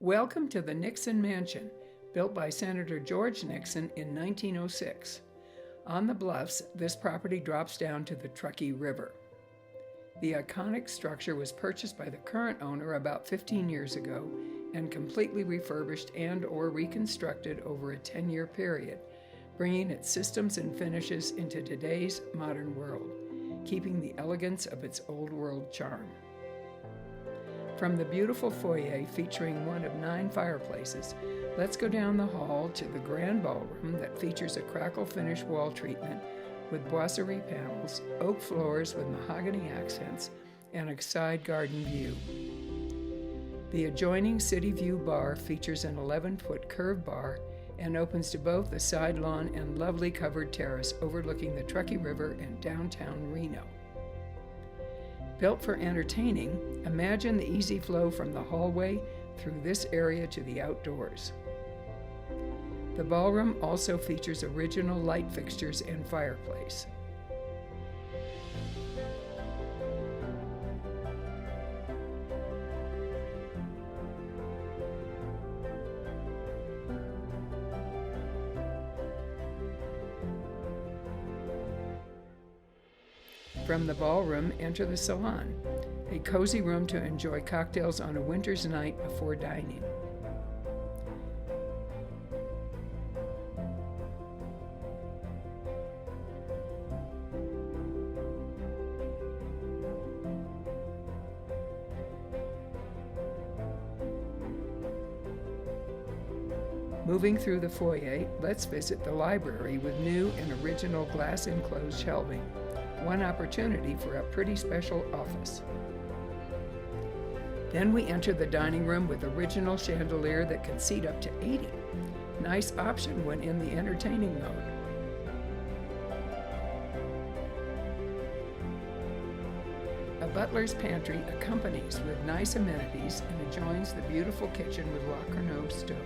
Welcome to the Nixon Mansion, built by Senator George Nixon in 1906. On the bluffs, this property drops down to the Truckee River. The iconic structure was purchased by the current owner about 15 years ago and completely refurbished and/or reconstructed over a 10-year period, bringing its systems and finishes into today's modern world, keeping the elegance of its old-world charm. From the beautiful foyer featuring one of 9 fireplaces, let's go down the hall to the grand ballroom that features a crackle finish wall treatment with boiserie panels, oak floors with mahogany accents, and a side garden view. The adjoining City View bar features an 11-foot curved bar and opens to both the side lawn and lovely covered terrace overlooking the Truckee River and downtown Reno. Built for entertaining, imagine the easy flow from the hallway through this area to the outdoors. The ballroom also features original light fixtures and fireplace. From the ballroom, enter the salon, a cozy room to enjoy cocktails on a winter's night before dining. Moving through the foyer, let's visit the library with new and original glass-enclosed shelving. One opportunity for a pretty special office. Then we enter the dining room with original chandelier that can seat up to 80. Nice option when in the entertaining mode. A butler's pantry accompanies with nice amenities and adjoins the beautiful kitchen with La Carnot stove,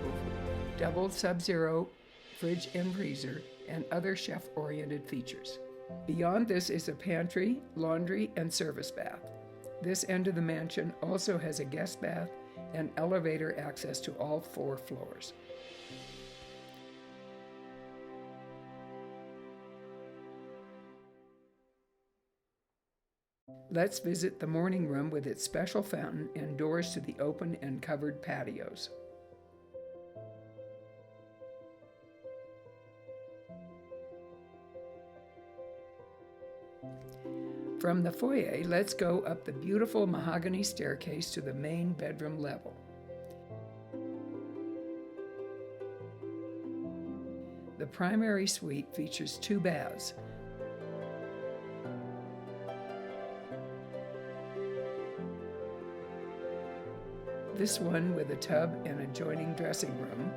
double sub-zero fridge and freezer, and other chef-oriented features. Beyond this is a pantry, laundry, and service bath. This end of the mansion also has a guest bath and elevator access to all 4 floors. Let's visit the morning room with its special fountain and doors to the open and covered patios. From the foyer, let's go up the beautiful mahogany staircase to the main bedroom level. The primary suite features 2 baths. This one with a tub and adjoining dressing room.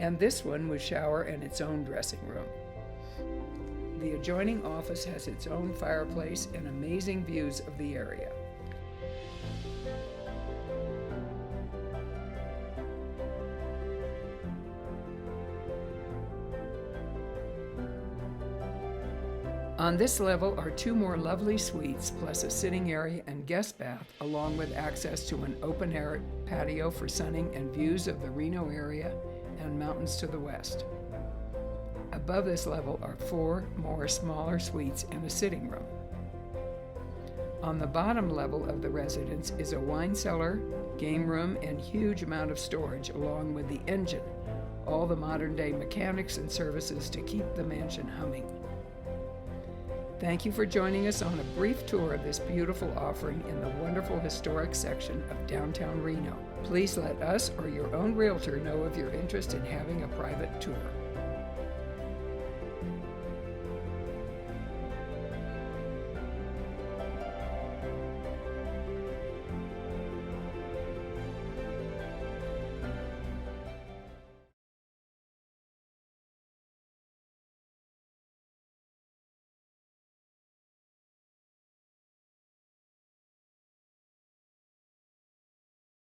And this one with shower and its own dressing room. The adjoining office has its own fireplace and amazing views of the area. On this level are 2 more lovely suites, plus a sitting area and guest bath, along with access to an open-air patio for sunning and views of the Reno area and mountains to the west. Above this level are 4 more smaller suites and a sitting room. On the bottom level of the residence is a wine cellar, game room, and huge amount of storage along with the engine, all the modern-day mechanics and services to keep the mansion humming. Thank you for joining us on a brief tour of this beautiful offering in the wonderful historic section of downtown Reno. Please let us or your own realtor know of your interest in having a private tour.